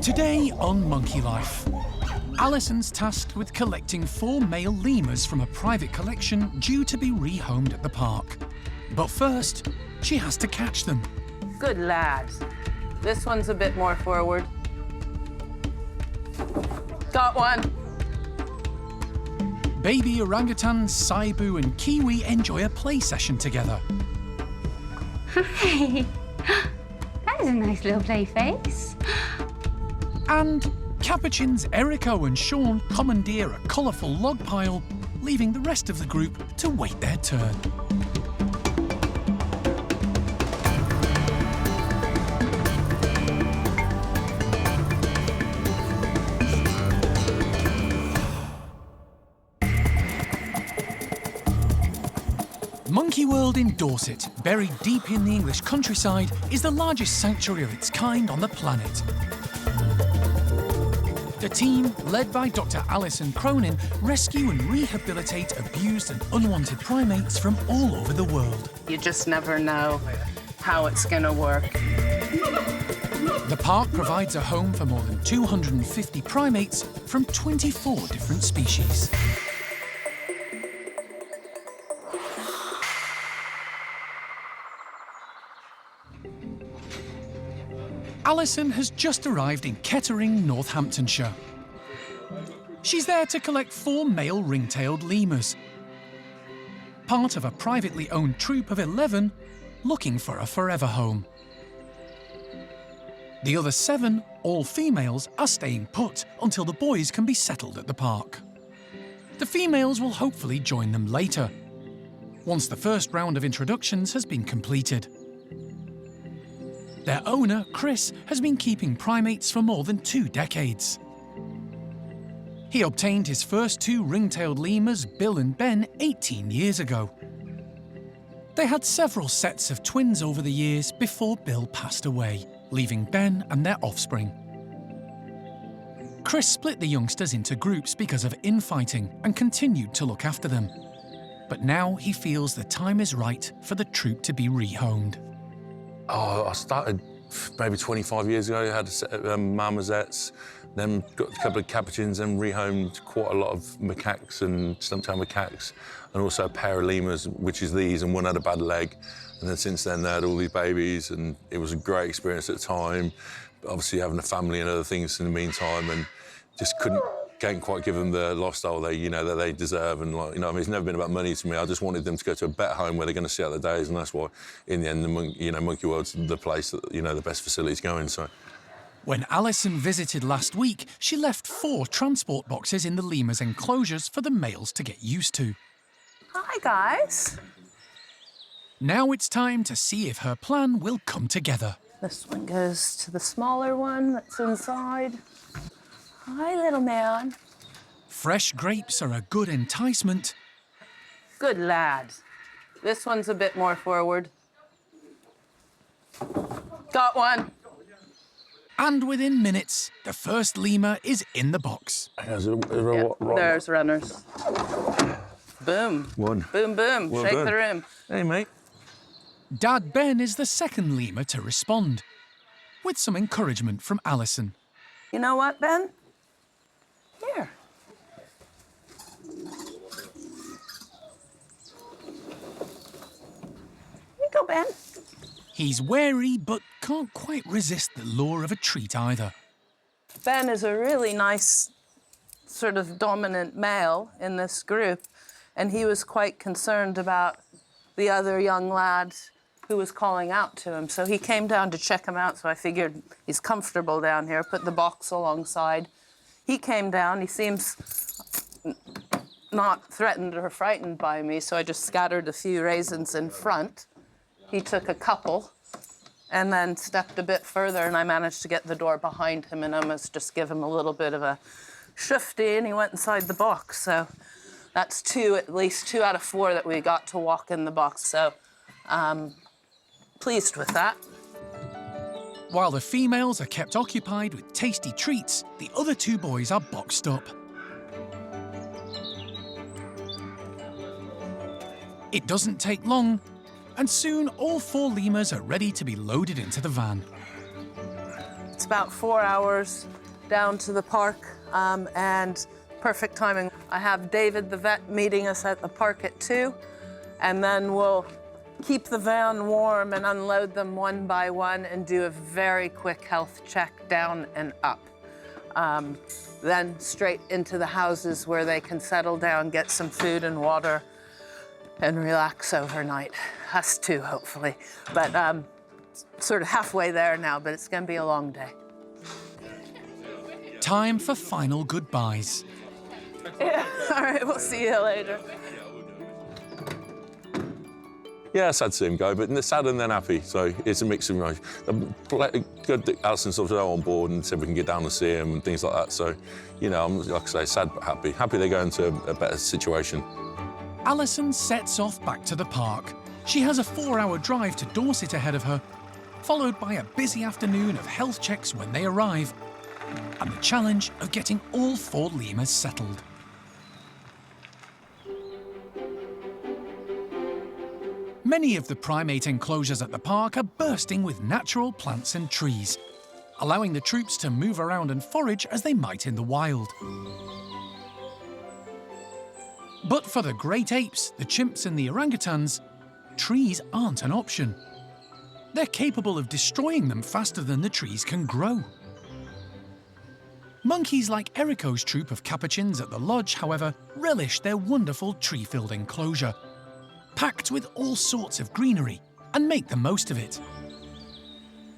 Today on Monkey Life, Allison's tasked with collecting 4 male lemurs from a private collection due to be rehomed at the park. But first, she has to catch them. Good lad. This one's a bit more forward. Got one. Baby orangutans Sibu and Kiwi enjoy a play session together. Hi. That is a nice little play face. And capuchins Erico and Sean commandeer a colourful log pile, leaving the rest of the group to wait their turn. Monkey World in Dorset, buried deep in the English countryside, is the largest sanctuary of its kind on the planet. The team, led by Dr. Allison Cronin, rescue and rehabilitate abused and unwanted primates from all over the world. You just never know how it's gonna work. The park provides a home for more than 250 primates from 24 different species. Allison has just arrived in Kettering, Northamptonshire. She's there to collect 4 male ring-tailed lemurs, part of a privately owned troop of 11 looking for a forever home. The other 7, all females, are staying put until the boys can be settled at the park. The females will hopefully join them later, once the first round of introductions has been completed. Their owner, Chris, has been keeping primates for more than 2 decades. He obtained his first 2 ring-tailed lemurs, Bill and Ben, 18 years ago. They had several sets of twins over the years before Bill passed away, leaving Ben and their offspring. Chris split the youngsters into groups because of infighting and continued to look after them. But now he feels the time is right for the troop to be rehomed. Oh, I started maybe 25 years ago. I had a set of marmosets, then got a couple of capuchins, and rehomed quite a lot of macaques and stumptail macaques, and also a pair of lemurs, which is these, and one had a bad leg. And then since then, they had all these babies, and it was a great experience at the time. But obviously, having a family and other things in the meantime, and just can't quite give them the lifestyle that they deserve. And I mean, it's never been about money to me. I just wanted them to go to a better home where they're going to see out their days, and that's why, in the end, Monkey World's the place that the best facilities going. So, when Allison visited last week, she left 4 transport boxes in the lemurs' enclosures for the males to get used to. Hi, guys. Now it's time to see if her plan will come together. This one goes to the smaller one that's inside. Hi, little man. Fresh grapes are a good enticement. Good lad. This one's a bit more forward. Got one. And within minutes, the first lemur is in the box. There's runners. Boom. One. Boom, boom. Well Shake done. the room. Hey, mate. Dad Ben is the second lemur to respond, with some encouragement from Allison. You know what, Ben? Here. Here you go, Ben. He's wary, but can't quite resist the lure of a treat either. Ben is a really nice, sort of dominant male in this group, and he was quite concerned about the other young lad who was calling out to him. So he came down to check him out, so I figured he's comfortable down here, put the box alongside. He came down, he seems not threatened or frightened by me, so I just scattered a few raisins in front. He took a couple and then stepped a bit further, and I managed to get the door behind him and almost just give him a little bit of a shifty, and he went inside the box. So that's at least 2 out of 4 that we got to walk in the box. So pleased with that. While the females are kept occupied with tasty treats, the other 2 boys are boxed up. It doesn't take long, and soon all 4 lemurs are ready to be loaded into the van. It's about 4 hours down to the park, and perfect timing. I have David the vet meeting us at the park at 2, and then we'll keep the van warm and unload them one by one and do a very quick health check down and up. Then straight into the houses where they can settle down, get some food and water, and relax overnight. Us too, hopefully. But sort of halfway there now, but it's gonna be a long day. Time for final goodbyes. Yeah, all right, we'll see you later. Yeah, sad to see him go, but they're sad and then happy, so it's a mix of emotions. Good that Allison's sort of on board and said we can get down and see him and things like that, so, you know, I'm, like I say, sad but happy. Happy they go into a better situation. Allison sets off back to the park. She has a 4-hour drive to Dorset ahead of her, followed by a busy afternoon of health checks when they arrive, and the challenge of getting all 4 lemurs settled. Many of the primate enclosures at the park are bursting with natural plants and trees, allowing the troops to move around and forage as they might in the wild. But for the great apes, the chimps and the orangutans, trees aren't an option. They're capable of destroying them faster than the trees can grow. Monkeys like Eriko's troop of capuchins at the lodge, however, relish their wonderful tree-filled enclosure, packed with all sorts of greenery, and make the most of it.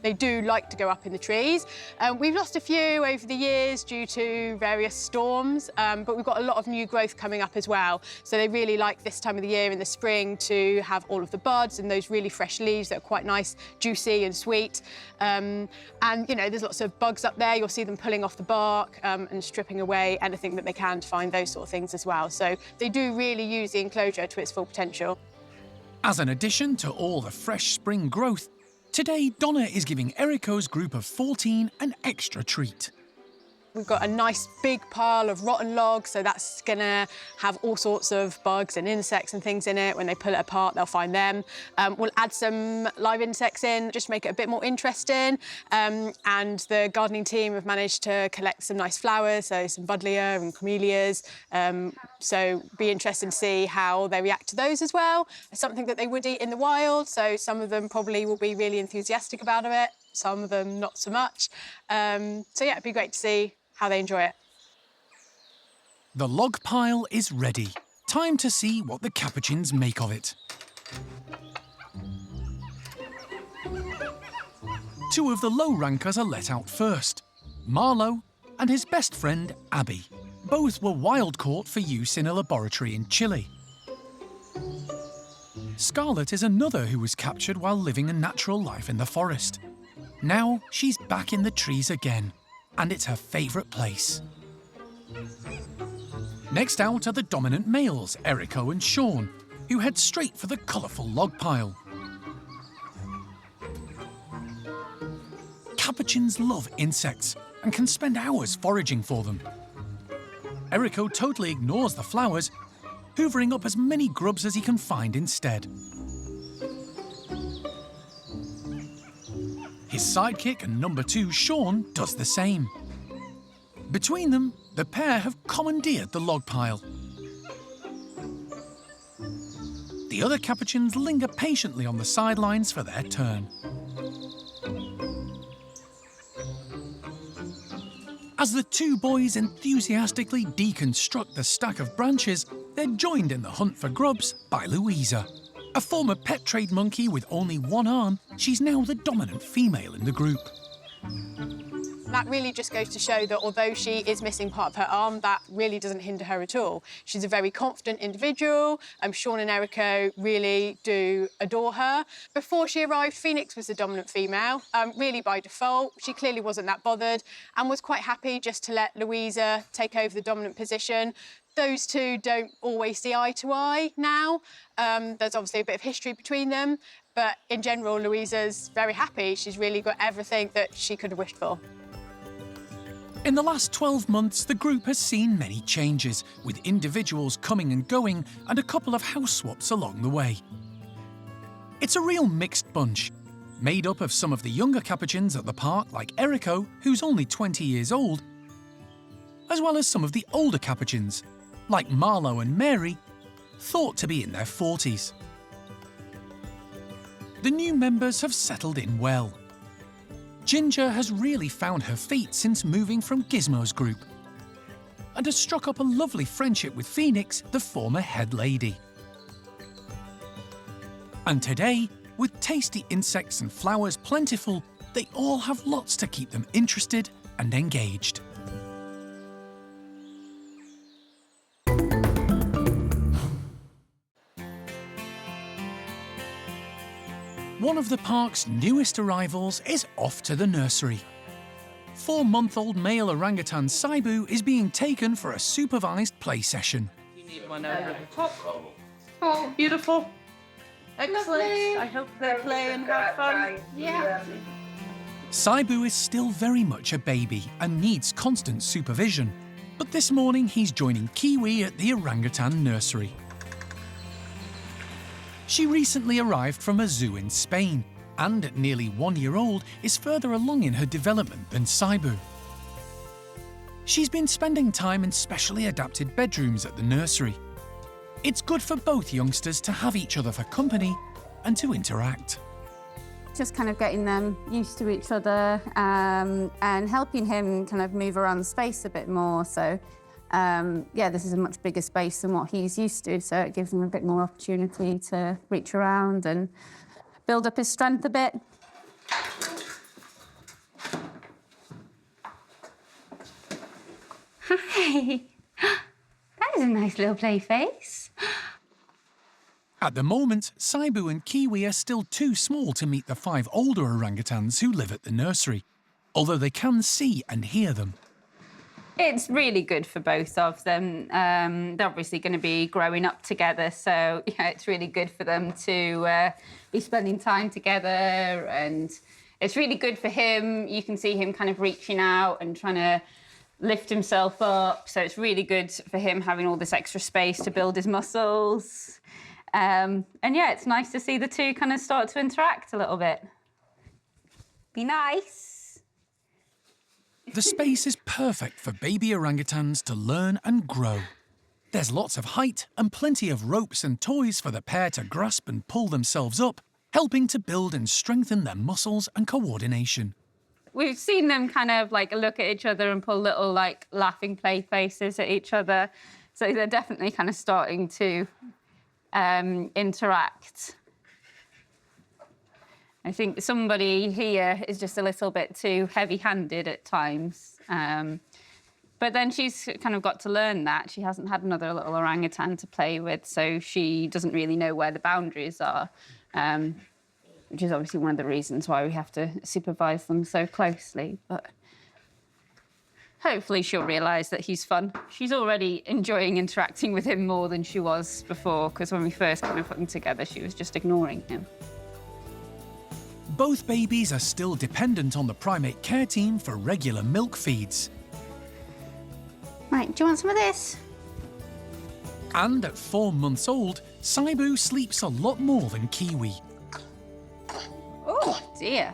They do like to go up in the trees. We've lost a few over the years due to various storms, but we've got a lot of new growth coming up as well. So they really like this time of the year in the spring to have all of the buds and those really fresh leaves that are quite nice, juicy and sweet. And, you know, there's lots of bugs up there. You'll see them pulling off the bark and stripping away anything that they can to find those sort of things as well. So they do really use the enclosure to its full potential. As an addition to all the fresh spring growth, today Donna is giving Eriko's group of 14 an extra treat. We've got a nice big pile of rotten logs, so that's gonna have all sorts of bugs and insects and things in it. When they pull it apart, they'll find them. We'll add some live insects in, just make it a bit more interesting. And the gardening team have managed to collect some nice flowers, so some buddleia and camellias. So be interesting to see how they react to those as well. It's something that they would eat in the wild, so some of them probably will be really enthusiastic about it, some of them not so much. So yeah, it'd be great to see how they enjoy it. The log pile is ready. Time to see what the capuchins make of it. 2 of the low rankers are let out first. Marlowe and his best friend, Abby. Both were wild caught for use in a laboratory in Chile. Scarlett is another who was captured while living a natural life in the forest. Now she's back in the trees again, and it's her favourite place. Next out are the dominant males, Eriko and Sean, who head straight for the colourful log pile. Capuchins love insects and can spend hours foraging for them. Eriko totally ignores the flowers, hoovering up as many grubs as he can find instead. His sidekick and number 2, Sean, does the same. Between them, the pair have commandeered the log pile. The other capuchins linger patiently on the sidelines for their turn. As the 2 boys enthusiastically deconstruct the stack of branches, they're joined in the hunt for grubs by Louisa. A former pet trade monkey with only 1 arm, she's now the dominant female in the group. That really just goes to show that although she is missing part of her arm, that really doesn't hinder her at all. She's a very confident individual. Sean and Eriko really do adore her. Before she arrived, Phoenix was the dominant female, really by default. She clearly wasn't that bothered and was quite happy just to let Louisa take over the dominant position. Those 2 don't always see eye to eye now. There's obviously a bit of history between them, but in general, Louisa's very happy. She's really got everything that she could have wished for. In the last 12 months, the group has seen many changes, with individuals coming and going and a couple of house swaps along the way. It's a real mixed bunch. made up of some of the younger capuchins at the park like Erico, who's only 20 years old, as well as some of the older capuchins, like Marlo and Mary, thought to be in their 40s. The new members have settled in well. Ginger has really found her feet since moving from Gizmo's group, and has struck up a lovely friendship with Phoenix, the former head lady. And today, with tasty insects and flowers plentiful, they all have lots to keep them interested and engaged. One of the park's newest arrivals is off to the nursery. 4-month-old male orangutan Sibu is being taken for a supervised play session. You need one over the top. Oh, beautiful. Excellent. Lovely. I hope they play and have fun. Yeah. Sibu is still very much a baby and needs constant supervision, but this morning he's joining Kiwi at the orangutan nursery. She recently arrived from a zoo in Spain, and at nearly 1 year old is further along in her development than Sibu. She's been spending time in specially adapted bedrooms at the nursery. It's good for both youngsters to have each other for company and to interact. Just kind of getting them used to each other and helping him kind of move around the space a bit more. So, yeah, this is a much bigger space than what he's used to, so it gives him a bit more opportunity to reach around and build up his strength a bit. Hi. That is a nice little play face. At the moment, Sibu and Kiwi are still too small to meet the 5 older orangutans who live at the nursery, although they can see and hear them. It's really good for both of them. They're obviously going to be growing up together, so yeah, it's really good for them to be spending time together, and it's really good for him. You can see him kind of reaching out and trying to lift himself up, so it's really good for him having all this extra space to build his muscles. And yeah, it's nice to see the two kind of start to interact a little bit. Be nice. The space is perfect for baby orangutans to learn and grow. There's lots of height and plenty of ropes and toys for the pair to grasp and pull themselves up, helping to build and strengthen their muscles and coordination. We've seen them kind of like look at each other and pull little like laughing play faces at each other. So they're definitely kind of starting to interact. I think somebody here is just a little bit too heavy-handed at times. But then she's kind of got to learn that. She hasn't had another little orangutan to play with, so she doesn't really know where the boundaries are, which is obviously one of the reasons why we have to supervise them so closely. But hopefully she'll realise that he's fun. She's already enjoying interacting with him more than she was before, because when we first kind of put them together, she was just ignoring him. Both babies are still dependent on the primate care team for regular milk feeds. Right, do you want some of this? And at 4 months old, Sibu sleeps a lot more than Kiwi. Oh, dear.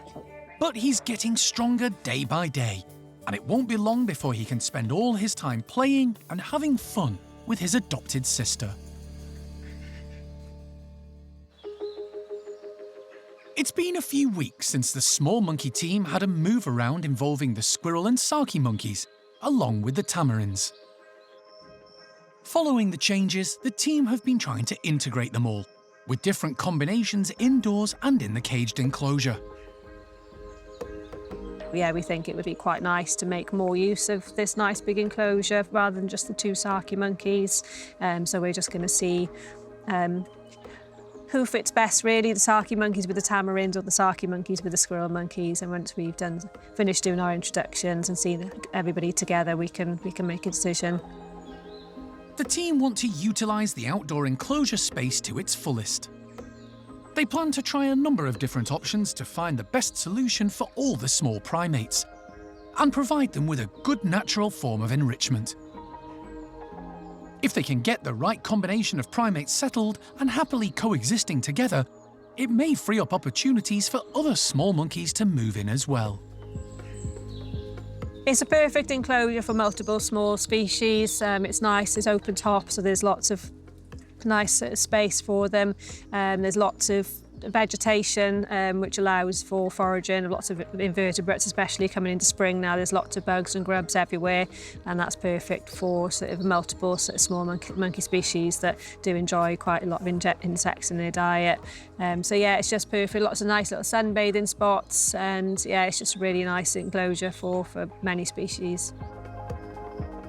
But he's getting stronger day by day, and it won't be long before he can spend all his time playing and having fun with his adopted sister. It's been a few weeks since the small monkey team had a move around involving the squirrel and saki monkeys, along with the tamarins. Following the changes, the team have been trying to integrate them all, with different combinations indoors and in the caged enclosure. Yeah, we think it would be quite nice to make more use of this nice big enclosure rather than just the 2 saki monkeys. So we're just going to see who fits best, really, the saki monkeys with the tamarins or the saki monkeys with the squirrel monkeys. And once we've finished doing our introductions and seen everybody together, we can make a decision. The team want to utilise the outdoor enclosure space to its fullest. They plan to try a number of different options to find the best solution for all the small primates and provide them with a good natural form of enrichment. If they can get the right combination of primates settled and happily coexisting together, it may free up opportunities for other small monkeys to move in as well. It's a perfect enclosure for multiple small species. It's nice, it's open top, so there's lots of nice space for them. There's lots of vegetation, which allows for foraging, lots of invertebrates, especially coming into spring now. There's lots of bugs and grubs everywhere, and that's perfect for sort of multiple sort of small monkey species that do enjoy quite a lot of insects in their diet. So yeah, it's just perfect. Lots of nice little sunbathing spots, and yeah, it's just a really nice enclosure for many species.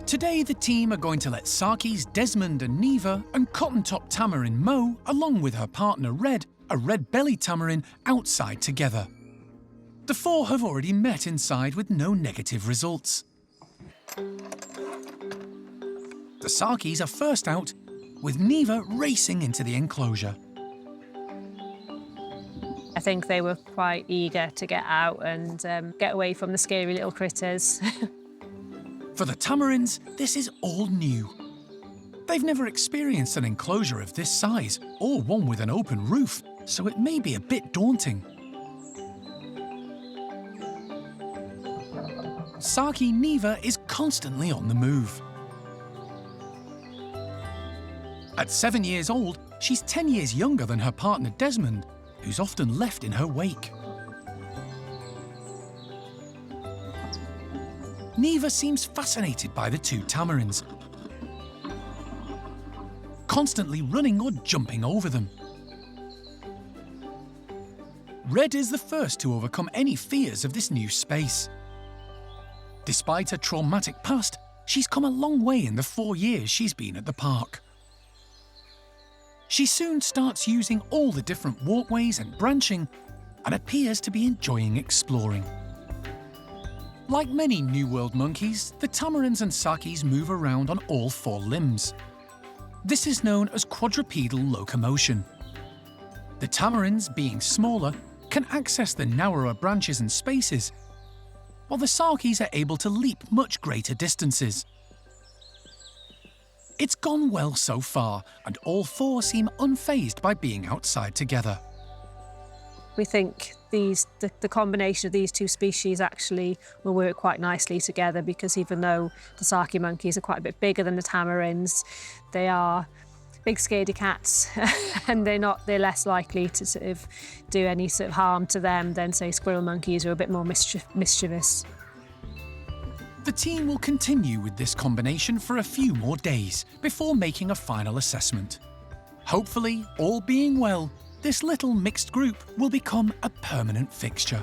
Today, the team are going to let Sakis, Desmond and Neva and cotton-top tamarin Mo, along with her partner Red, a red-bellied tamarin, outside together. The four have already met inside with no negative results. The Sakis are first out, with Neva racing into the enclosure. I think they were quite eager to get out and get away from the scary little critters. For the tamarins, this is all new. They've never experienced an enclosure of this size, or one with an open roof, so it may be a bit daunting. Saki Neva is constantly on the move. At 7 years old, she's 10 years younger than her partner Desmond, who's often left in her wake. Neva seems fascinated by the two tamarins, constantly running or jumping over them. Red is the first to overcome any fears of this new space. Despite her traumatic past, she's come a long way in the 4 years she's been at the park. She soon starts using all the different walkways and branching, and appears to be enjoying exploring. Like many New World monkeys, the tamarins and sakis move around on all 4 limbs. This is known as quadrupedal locomotion. The tamarins, being smaller, can access the narrower branches and spaces, while the sakis are able to leap much greater distances. It's gone well so far, and all 4 seem unfazed by being outside together. We think the combination of these two species actually will work quite nicely together, because even though the saki monkeys are quite a bit bigger than the tamarins, they are big scaredy cats and they're less likely to sort of do any sort of harm to them than, say, squirrel monkeys, who are a bit more mischievous. The team will continue with this combination for a few more days before making a final assessment. Hopefully, all being well, this little mixed group will become a permanent fixture.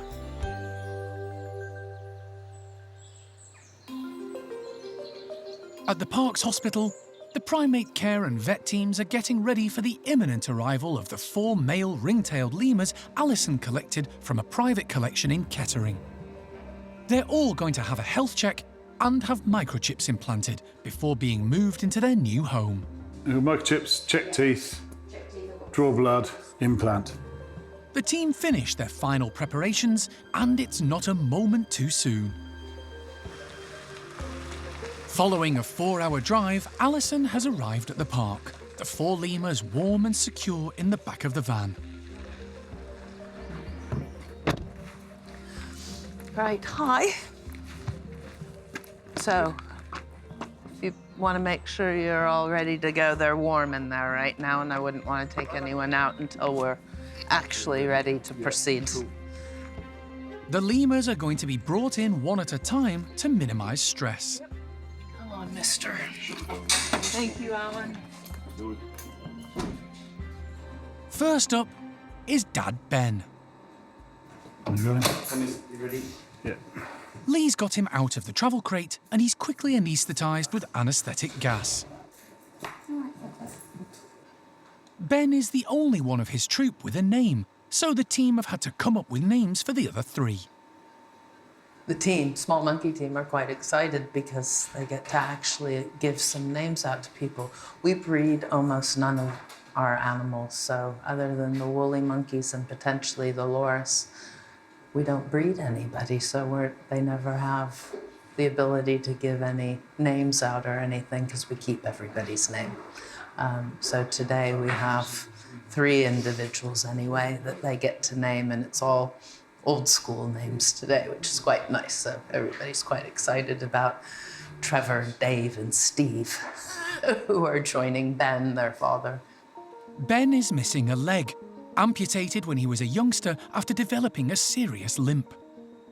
At the park's hospital, the primate care and vet teams are getting ready for the imminent arrival of the 4 male ring-tailed lemurs Allison collected from a private collection in Kettering. They're all going to have a health check and have microchips implanted before being moved into their new home. Microchips, check teeth, draw blood, implant. The team finished their final preparations, and it's not a moment too soon. Following a 4-hour drive, Allison has arrived at the park, the 4 lemurs warm and secure in the back of the van. Right, hi. So, if you want to make sure you're all ready to go, they're warm in there right now, and I wouldn't want to take anyone out until we're actually ready to proceed. Cool. The lemurs are going to be brought in one at a time to minimize stress. Come on, mister. Thank you, Alan. First up is Dad Ben. You ready? Yeah. Lee's got him out of the travel crate, and he's quickly anaesthetised with anaesthetic gas. Ben is the only one of his troop with a name, so the team have had to come up with names for the other 3. The team, small monkey team, are quite excited because they get to actually give some names out to people. We breed almost none of our animals, so other than the woolly monkeys and potentially the loris, we don't breed anybody, so they never have the ability to give any names out or anything because we keep everybody's name. So today we have 3 individuals anyway that they get to name, and it's all old school names today, which is quite nice. So everybody's quite excited about Trevor, Dave, and Steve, who are joining Ben, their father. Ben is missing a leg, amputated when he was a youngster after developing a serious limp.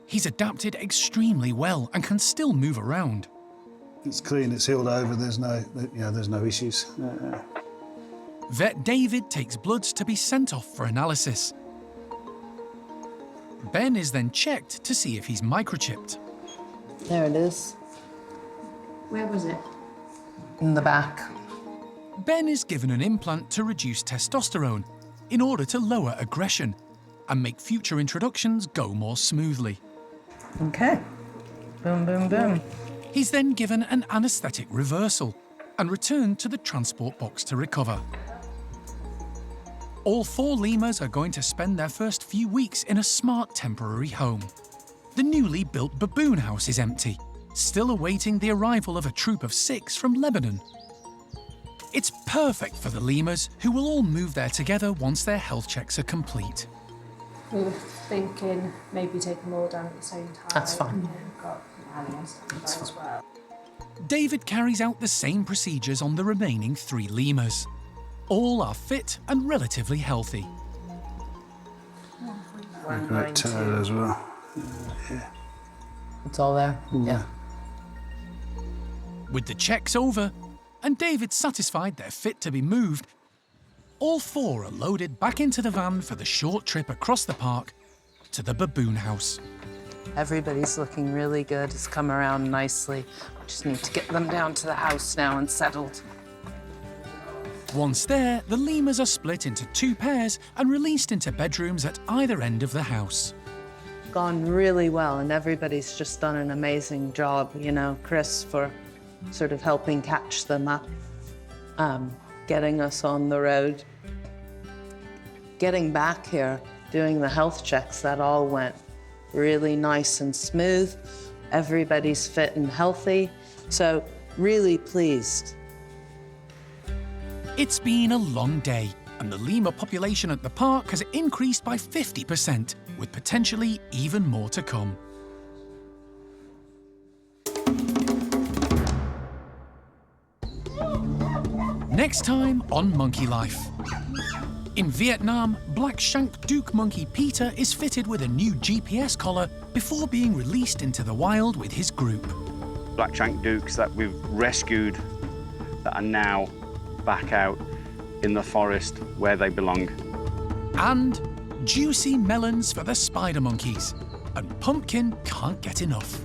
He's adapted extremely well and can still move around. It's clean, it's healed over, there's no issues. Vet David takes bloods to be sent off for analysis. Ben is then checked to see if he's microchipped. There it is, Where was it? in the back. Ben is given an implant to reduce testosterone in order to lower aggression and make future introductions go more smoothly. Okay. Boom, boom, boom. He's then given an anaesthetic reversal and returned to the transport box to recover. All 4 lemurs are going to spend their first few weeks in a smart temporary home. The newly built baboon house is empty, still awaiting the arrival of a troop of 6 from Lebanon. It's perfect for the lemurs, who will all move there together once their health checks are complete. We were thinking maybe take them all down at the same time. That's fine. And then got Allison as well. David carries out the same procedures on the remaining 3 lemurs. All are fit and relatively healthy. Great tail as well. It's all there? Yeah. With the checks over, and David satisfied they're fit to be moved, all 4 are loaded back into the van for the short trip across the park to the baboon house. Everybody's looking really good. It's come around nicely. We just need to get them down to the house now and settled. Once there, the lemurs are split into 2 pairs and released into bedrooms at either end of the house. Gone really well, and everybody's just done an amazing job. You know, Chris for sort of helping catch them up, getting us on the road, getting back here, doing the health checks. That all went really nice and smooth. Everybody's fit and healthy, so really pleased. It's been a long day, and the lemur population at the park has increased by 50%, with potentially even more to come. Next time on Monkey Life. In Vietnam, black-shanked Duke monkey Peter is fitted with a new GPS collar before being released into the wild with his group. Black-shanked Dukes that we've rescued that are now back out in the forest where they belong. And juicy melons for the spider monkeys. And Pumpkin can't get enough.